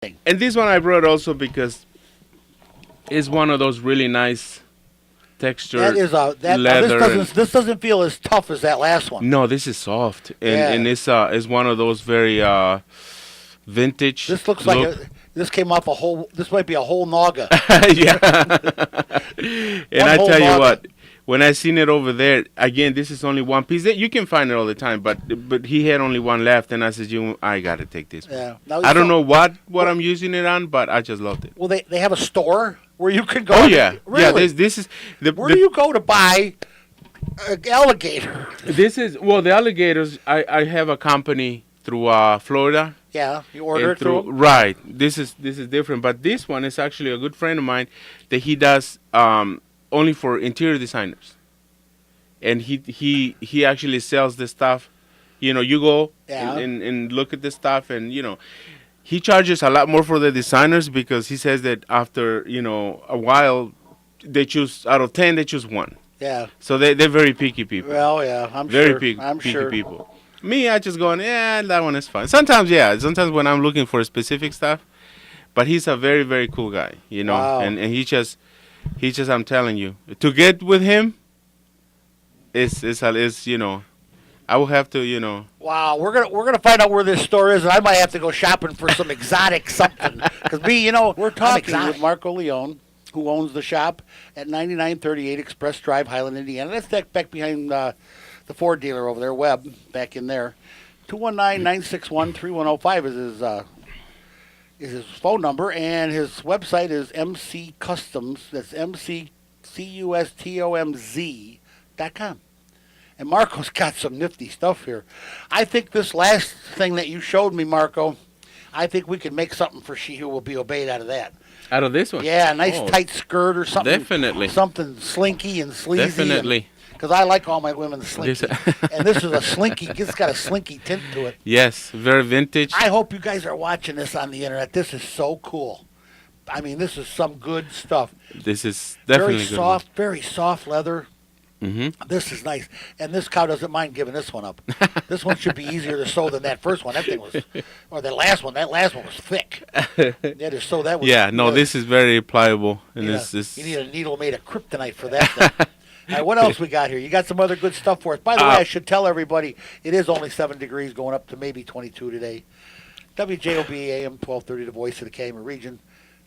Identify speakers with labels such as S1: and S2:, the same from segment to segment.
S1: And this one I brought also because it's one of those really nice textured
S2: That is a that
S1: leather.
S2: this doesn't feel as tough as that last one.
S1: No, this is soft,
S2: Yeah.
S1: and it's one of those very vintage.
S2: This looks
S1: look.
S2: like this came off a whole. This might be a whole naga.
S1: Yeah. And
S2: One
S1: I
S2: whole
S1: tell you
S2: naga.
S1: what, when I seen it over there, again, this is only one piece. You can find it all the time, but he had only one left, and I said, I gotta take this one.
S2: Yeah. Now,
S1: I don't
S2: so-
S1: know what I'm using it on, but I just loved it.
S2: Well, they have a store where you can go.
S1: Oh yeah,
S2: Really?
S1: yeah. This is
S2: Where do you go to buy an alligator?
S1: This is the alligators. I have a company through Florida.
S2: Yeah, you order
S1: And
S2: it through 'em?
S1: right. This is different, but this one is actually a good friend of mine that he does only for interior designers, and he actually sells this stuff. You go
S2: Yeah.
S1: and look at this stuff, and he charges a lot more for the designers because he says that after a while they choose out of 10 they choose one.
S2: Yeah.
S1: So they're very picky people.
S2: Well, yeah, I'm
S1: Very
S2: sure. I'm
S1: picky
S2: sure.
S1: people. Me, I just going, yeah, that one is fine. Sometimes, yeah. Sometimes when I'm looking for specific stuff, but he's a very, very cool guy,
S2: Wow.
S1: and he just, I'm telling you, to get with him, is I will have to,
S2: Wow, we're gonna find out where this store is, and I might have to go shopping for some exotic something. Because we're talking with Marco Leone, who owns the shop at 9938 Express Drive, Highland, Indiana. That's back behind the Ford dealer over there, Webb, back in there. 219-961-3105 is his phone number, and his website is MC Customs. That's MCCUSTOMZ.com. And Marco's got some nifty stuff here. I think this last thing that you showed me, Marco, I think we could make something for She Who Will Be Obeyed out of that.
S1: out of this one.
S2: Yeah, a nice
S1: Oh,
S2: tight skirt or something.
S1: Definitely.
S2: Something slinky and sleazy.
S1: Definitely.
S2: Because I like all my women slinky.
S1: This-
S2: And this is a slinky. It's got a slinky tint to it.
S1: Yes, very vintage.
S2: I hope you guys are watching this on the internet. This is so cool. I mean, this is some good stuff.
S1: This is definitely
S2: Very soft leather.
S1: Mm-hmm.
S2: This is nice. And this cow doesn't mind giving this one up. This one should be easier to sew than that first one. That thing was, or the last one. That last one was thick. Yeah, to sew that was.
S1: Yeah, no, this is very pliable, and
S2: You
S1: this
S2: need a needle made of kryptonite for that thing. All right, what else we got here? You got some other good stuff for us. By the way, I should tell everybody it is only 7 degrees, going up to maybe 22 today. WJOB AM 1230, the voice of the Kama region.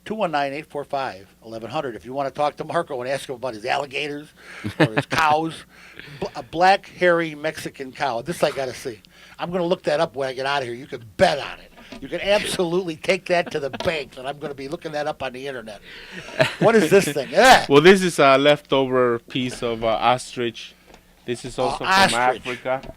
S2: 219-845-1100. If you want to talk to Marco and ask him about his alligators or his cows, a black, hairy Mexican cow. This I got to see. I'm going to look that up when I get out of here. You can bet on it. You can absolutely take that to the bank, and I'm going to be looking that up on the internet. What is this thing? Yeah.
S1: Well, this is a leftover piece of ostrich. This is also from
S2: ostrich.
S1: Africa.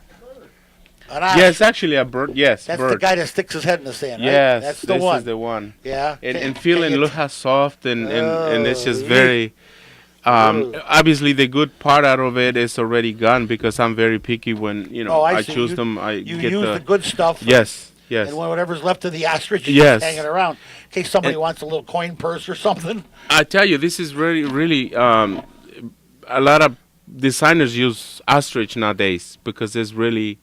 S2: An
S1: Yeah, it's actually a bird. Yes,
S2: That's
S1: bird.
S2: the guy that sticks his head in the sand, right?
S1: Yes,
S2: That's the
S1: this
S2: one.
S1: is the one.
S2: Yeah.
S1: And feeling, look how soft and it's just
S2: Oh,
S1: very.
S2: Ooh.
S1: Obviously, the good part out of it is already gone because I'm very picky when
S2: I
S1: I
S2: see.
S1: choose
S2: You-
S1: them. I
S2: You
S1: get
S2: use
S1: the
S2: the good stuff.
S1: yes, yes.
S2: And whatever's left of the ostrich is
S1: Yes.
S2: just hanging around in case somebody
S1: And-
S2: wants a little coin purse or something.
S1: I tell you, this is really, really. A lot of designers use ostrich nowadays because it's really,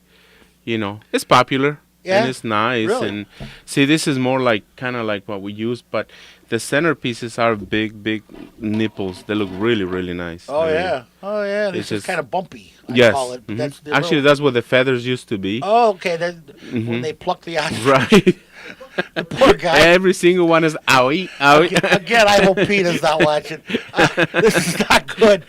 S1: it's popular
S2: Yeah?
S1: and it's nice.
S2: Really?
S1: And see, this is more like kind of like what we use, but the centerpieces are big, big nipples. They look really, really nice.
S2: Oh,
S1: I mean,
S2: yeah. Oh, yeah. This
S1: it's
S2: is
S1: just-
S2: kind of bumpy, I
S1: Yes.
S2: call it.
S1: mhm.
S2: That's the
S1: Actually,
S2: little-
S1: that's what the feathers used to be.
S2: Oh, okay. Then when
S1: Mhm.
S2: they pluck the ostrich,
S1: Right.
S2: the poor guy.
S1: Every single one is owie, owie.
S2: Again, I hope Pete is not watching. This is not good.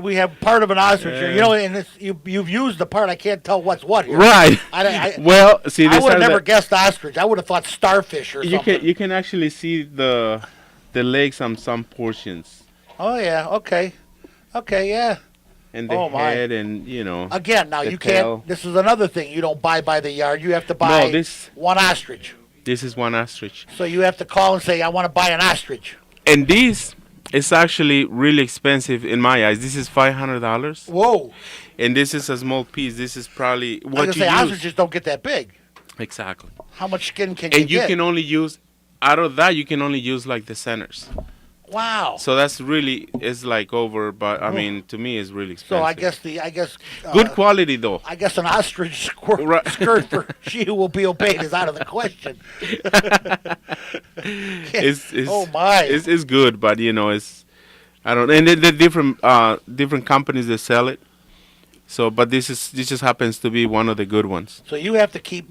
S2: We have part of an ostrich here. And you've used the part. I can't tell what's what here.
S1: Right.
S2: I
S1: Well, see,
S2: would
S1: this
S2: have
S1: are
S2: never
S1: the,
S2: guessed ostrich. I would have thought starfish or something.
S1: you can actually see the legs on some portions
S2: Oh, yeah. Okay. Okay, yeah.
S1: and the
S2: Oh, my.
S1: head and
S2: Again, now
S1: The
S2: you
S1: tail.
S2: can't. This is another thing. You don't buy by the yard. You have to buy
S1: No, this
S2: one ostrich.
S1: is one ostrich.
S2: So you have to call and say, I want to buy an ostrich.
S1: And this is actually really expensive in my eyes. This is $500,
S2: Whoa.
S1: and this is a small piece. This is probably
S2: I was
S1: what
S2: going to
S1: you
S2: say,
S1: use.
S2: ostriches don't get that big.
S1: Exactly.
S2: How much skin can
S1: And you
S2: get?
S1: can only use out of that. You can only use like the centers.
S2: Wow.
S1: So that's really is like over. But I mean, to me, it's really expensive.
S2: So I guess
S1: Good quality though.
S2: I guess an ostrich
S1: Right.
S2: skirt for She Who Will Be Obeyed is out of the question.
S1: it's
S2: Oh my!
S1: it's good, but it's I don't. And the different companies that sell it. So, but this just happens to be one of the good ones.
S2: So you have to keep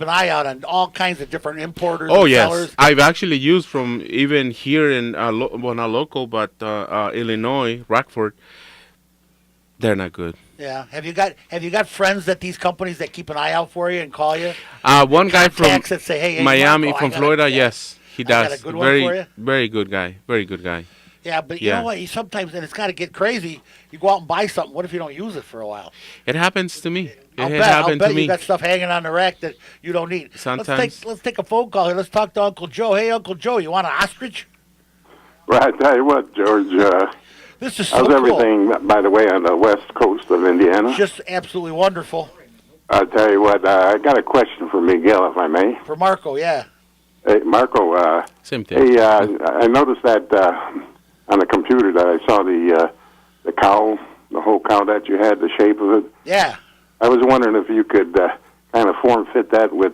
S2: an eye out on all kinds of different importers
S1: Oh
S2: and
S1: yes,
S2: sellers.
S1: I've actually used from even here in well, not local, but Illinois, Rockford. They're not good.
S2: Yeah. Have you got friends at these companies that keep an eye out for you and call you?
S1: One guy from
S2: Contacts that say, hey,
S1: Miami,
S2: Marco,
S1: from Florida,
S2: yeah,
S1: yes, he
S2: I got
S1: does.
S2: a good one for
S1: Very,
S2: you?
S1: very good guy. Very good guy.
S2: Yeah, but you
S1: Yeah.
S2: know what? You sometimes, and it's got to get crazy. You go out and buy something. What if you don't use it for a while?
S1: It happens to me.
S2: I'll
S1: It
S2: bet.
S1: happened to
S2: you
S1: me.
S2: got stuff hanging on the rack that you don't need.
S1: Sometimes.
S2: Let's take a phone call here. Let's talk to Uncle Joe. Hey, Uncle Joe, you want an ostrich?
S3: Well, I tell you what, George,
S2: This is so
S3: how's
S2: cool.
S3: everything, by the way, on the west coast of Indiana?
S2: Just absolutely wonderful.
S3: I tell you what, I got a question for Miguel, if I may.
S2: For Marco, yeah.
S3: Hey, Marco,
S1: Same thing.
S3: hey, I noticed that on the computer that I saw the cow, the whole cow that you had, the shape of it.
S2: Yeah.
S3: I was wondering if you could kind of form fit that with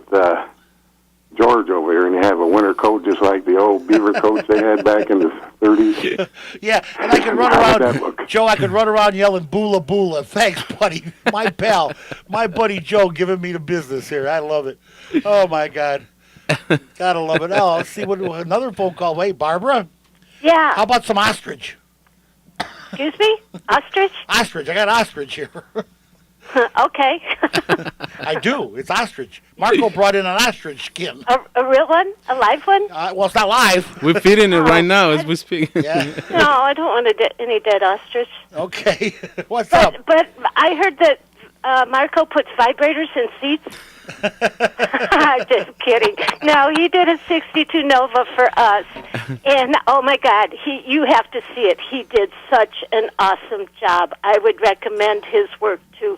S3: George over here, and you have a winter coat just like the old beaver coats they had back in the 30s.
S2: Yeah, and I could run
S3: How would
S2: around,
S3: that look?
S2: Joe, I could run around yelling boola boola. Thanks, buddy. My pal, my buddy Joe giving me the business here. I love it. Oh, my God. Gotta love it. Oh, let's see what another phone call. Wait, Barbara,
S4: Yeah.
S2: how about some ostrich?
S4: Excuse me? Ostrich?
S2: Ostrich. I got ostrich here.
S4: Okay.
S2: I do. It's ostrich. Marco brought in an ostrich skin.
S4: A real one? A live one?
S2: Well, it's not live.
S1: We're feeding it right now as we speak.
S2: Yeah.
S4: No, I don't want any dead ostrich.
S2: Okay. What's up?
S4: But I heard that Marco puts vibrators in seats. I'm just kidding. No, he did a 62 Nova for us. And, oh, my God, you have to see it. He did such an awesome job. I would recommend his work to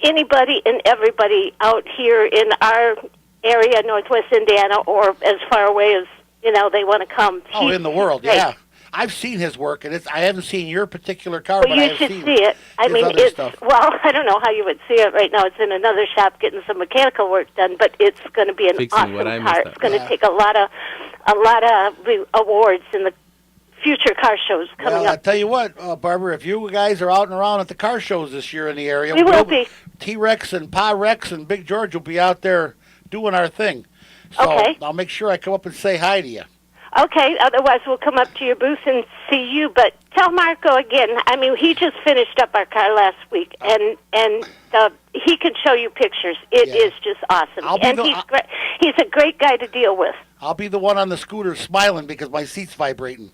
S4: anybody and everybody out here in our area, Northwest Indiana, or as far away as, they want to come.
S2: Oh,
S4: He's
S2: in the world,
S4: great.
S2: yeah. I've seen his work, and I haven't seen your particular car,
S4: Well,
S2: but I
S4: you
S2: have
S4: should
S2: seen
S4: see it. I
S2: his
S4: mean,
S2: other
S4: it's
S2: stuff.
S4: well. I don't know how you would see it right now. It's in another shop getting some mechanical work done, but it's going to be an
S1: Fixing
S4: awesome
S1: what I
S4: car.
S1: messed
S4: It's
S1: up.
S4: going to
S2: Yeah.
S4: take a lot of awards in the future car shows coming
S2: Well, I
S4: up.
S2: tell you what, Barbara, if you guys are out and around at the car shows this year in the area,
S4: We will be.
S2: T-Rex and Pa Rex and Big George will be out there doing our thing. So
S4: Okay.
S2: I'll make sure I come up and say hi to you.
S4: Okay. Otherwise, we'll come up to your booth and see you. But tell Marco again. I mean, he just finished up our car last week, and he can show you pictures. It
S2: Yeah.
S4: is just awesome,
S2: I'll be
S4: and
S2: the-
S4: he's great. He's a great guy to deal with.
S2: I'll be the one on the scooter smiling because my seat's vibrating.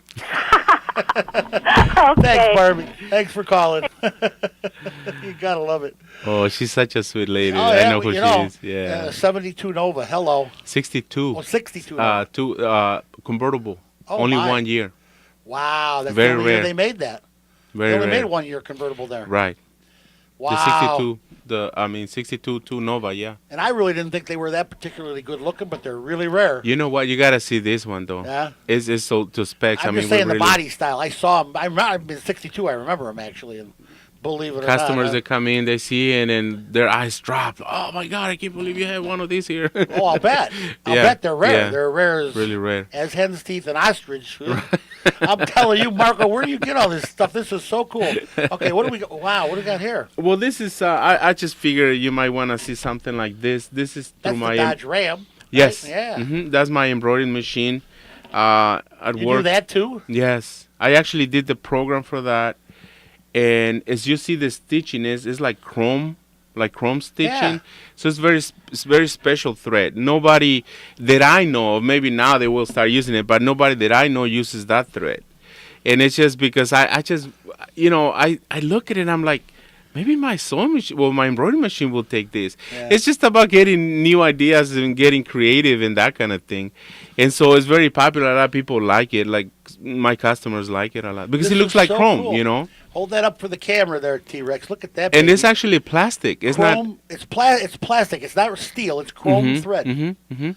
S4: Okay.
S2: Thanks, Barbie. Thanks for calling. You gotta love it.
S1: Oh, she's such a sweet lady.
S2: Oh,
S1: I
S2: yeah,
S1: know who
S2: you
S1: she
S2: know,
S1: is. Yeah.
S2: 72 Nova. Hello.
S1: 62.
S2: Oh, 62 Nova.
S1: Convertible.
S2: Oh,
S1: Only
S2: my.
S1: 1 year.
S2: Wow, that's
S1: Very
S2: the only year
S1: rare.
S2: they made that.
S1: Very
S2: They only
S1: rare.
S2: made 1 year convertible there.
S1: Right.
S2: Wow.
S1: The 62 2 Nova, yeah.
S2: And I really didn't think they were that particularly good looking, but they're really rare.
S1: You know what? You gotta see this one though.
S2: Yeah.
S1: It's so to specs.
S2: I'm
S1: I mean,
S2: just saying
S1: we
S2: the
S1: really,
S2: body style. I saw them. I've been 62. I remember them actually, and believe it or
S1: customers
S2: not.
S1: that come in, they see it and their eyes drop. Oh my God! I can't believe you have one of these here.
S2: Oh, I'll bet. I'll
S1: Yeah,
S2: bet they're rare.
S1: yeah.
S2: They're rare as,
S1: Really rare.
S2: as hen's teeth and ostrich. I'm telling you, Marco, where do you get all this stuff? This is so cool. Okay, what do we? Wow, what do we got here?
S1: Well, this is. I just figure you might want to see something like this. This is through
S2: That's
S1: my
S2: the Dodge Ram.
S1: yes.
S2: Right? Yeah.
S1: That's my embroidery machine. At
S2: You
S1: work.
S2: do that too?
S1: Yes, I actually did the program for that, and as you see, the stitching is like chrome stitching.
S2: Yeah.
S1: So it's very special thread. Nobody that I know of, maybe now they will start using it, but nobody that I know uses that thread. And it's just because I just, I look at it and I'm like, maybe my sewing machine, well, my embroidery machine will take this.
S2: Yeah.
S1: It's just about getting new ideas and getting creative and that kind of thing. And so it's very popular. A lot of people like it. Like my customers like it a lot because
S2: This
S1: it looks
S2: is
S1: like
S2: so
S1: chrome,
S2: cool. Hold that up for the camera there, T-Rex. Look at that.
S1: And
S2: baby.
S1: it's actually plastic. It's
S2: chrome. It's plastic. It's not steel. It's chrome
S1: not.
S2: thread.
S1: Mm-hmm.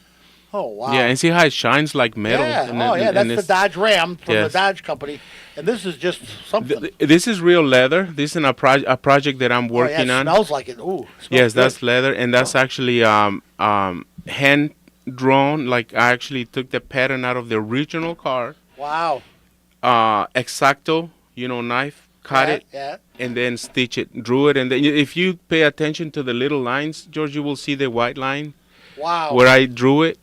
S2: Oh wow.
S1: Yeah, and see how it shines like metal.
S2: Yeah.
S1: And
S2: Oh yeah.
S1: and
S2: That's the Dodge Ram from
S1: Yes.
S2: the Dodge company, and this is just something.
S1: This is real leather. This is a project that I'm working
S2: oh, yeah, it
S1: on.
S2: smells like it. Ooh. Smells
S1: Yes,
S2: good.
S1: that's leather, and that's actually hand drawn, like I actually took the pattern out of the original car.
S2: Wow.
S1: Exacto, knife, cut
S2: Yeah,
S1: it,
S2: yeah.
S1: and then stitch it, drew it, and then if you pay attention to the little lines, George, you will see the white line
S2: Wow.
S1: where I drew it.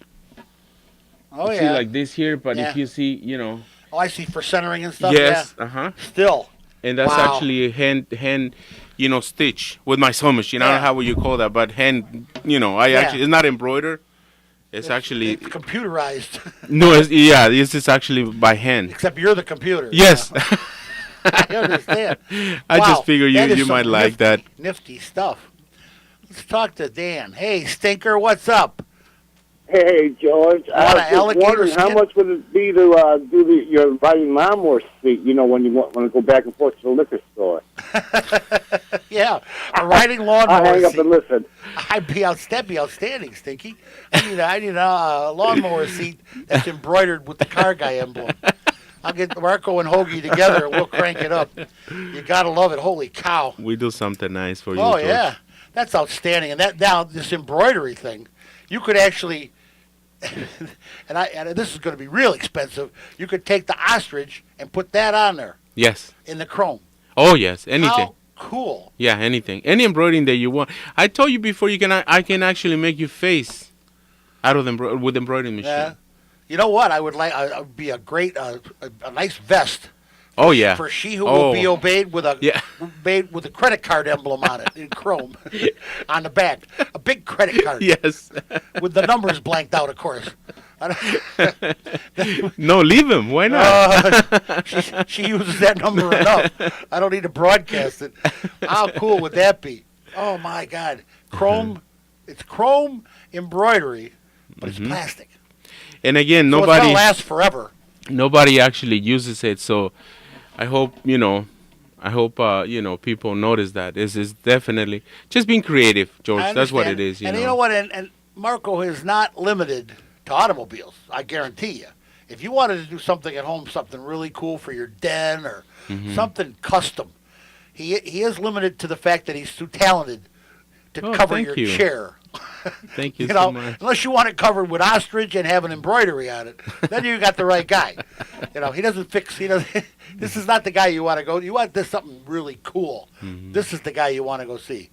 S2: Oh,
S1: You
S2: yeah.
S1: see like this here, but
S2: Yeah.
S1: if you see,
S2: Oh, I see, for centering and stuff.
S1: yes,
S2: Yeah. Still.
S1: and that's
S2: Wow.
S1: actually a hand, stitch with my sewing machine. I don't
S2: Yeah.
S1: know how you call that, but hand, I
S2: Yeah.
S1: actually, it's not embroidered. It's actually,
S2: It's computerized.
S1: no, this is actually by hand.
S2: Except you're the computer.
S1: Yes.
S2: Yeah. I understand.
S1: I
S2: Wow,
S1: just figure
S2: that is
S1: you
S2: some
S1: might like that.
S2: Nifty stuff. Let's talk to Dan. Hey, Stinker, what's up?
S5: Hey, George.
S2: Want
S5: I
S2: an
S5: was just
S2: alligator
S5: wondering how
S2: skin?
S5: much would it be to do your riding lawnmower seat, when you want to go back and forth to the liquor store?
S2: Yeah, a riding
S5: I'll
S2: lawnmower
S5: hang up
S2: seat.
S5: and listen.
S2: That'd be outstanding, Stinky. I need a lawnmower seat that's embroidered with the Carguy emblem. I'll get Marco and Hoagie together and we'll crank it up. You gotta love it. Holy cow.
S1: We do something nice for you,
S2: Oh,
S1: George.
S2: yeah. That's outstanding. And that now, this embroidery thing, you could actually, and this is going to be real expensive, you could take the ostrich and put that on there
S1: Yes.
S2: in the chrome.
S1: Oh, yes. Anything.
S2: How cool.
S1: Yeah, anything. Any embroidering that you want. I told you before, I can actually make your face out of with embroidery machine.
S2: Yeah. You know what? I would like. I would be a great, a nice vest.
S1: Oh, yeah.
S2: For she who will be obeyed with a
S1: Yeah.
S2: obeyed with a credit card emblem on it in chrome on the back. A big credit card
S1: Yes.
S2: with the numbers blanked out, of course.
S1: No, leave him. Why not?
S2: She uses that number enough. I don't need to broadcast it. How cool would that be? Oh my God, chrome! It's chrome embroidery, but it's plastic.
S1: And again,
S2: So it's
S1: nobody
S2: gonna last forever.
S1: nobody actually uses it. So I hope people notice that. This is definitely just being creative, George.
S2: I
S1: That's what it
S2: understand.
S1: is.
S2: And you know what? And Marco is not limited to automobiles. I guarantee you. If you wanted to do something at home, something really cool for your den or something custom, he is limited to the fact that he's too talented to cover
S1: thank
S2: your
S1: you.
S2: chair.
S1: Thank you,
S2: You
S1: so
S2: know,
S1: much.
S2: unless you want it covered with ostrich and have an embroidery on it, then you got the right guy. He doesn't fix. This is not the guy you want to go. You want this something really cool. This is the guy you want to go see.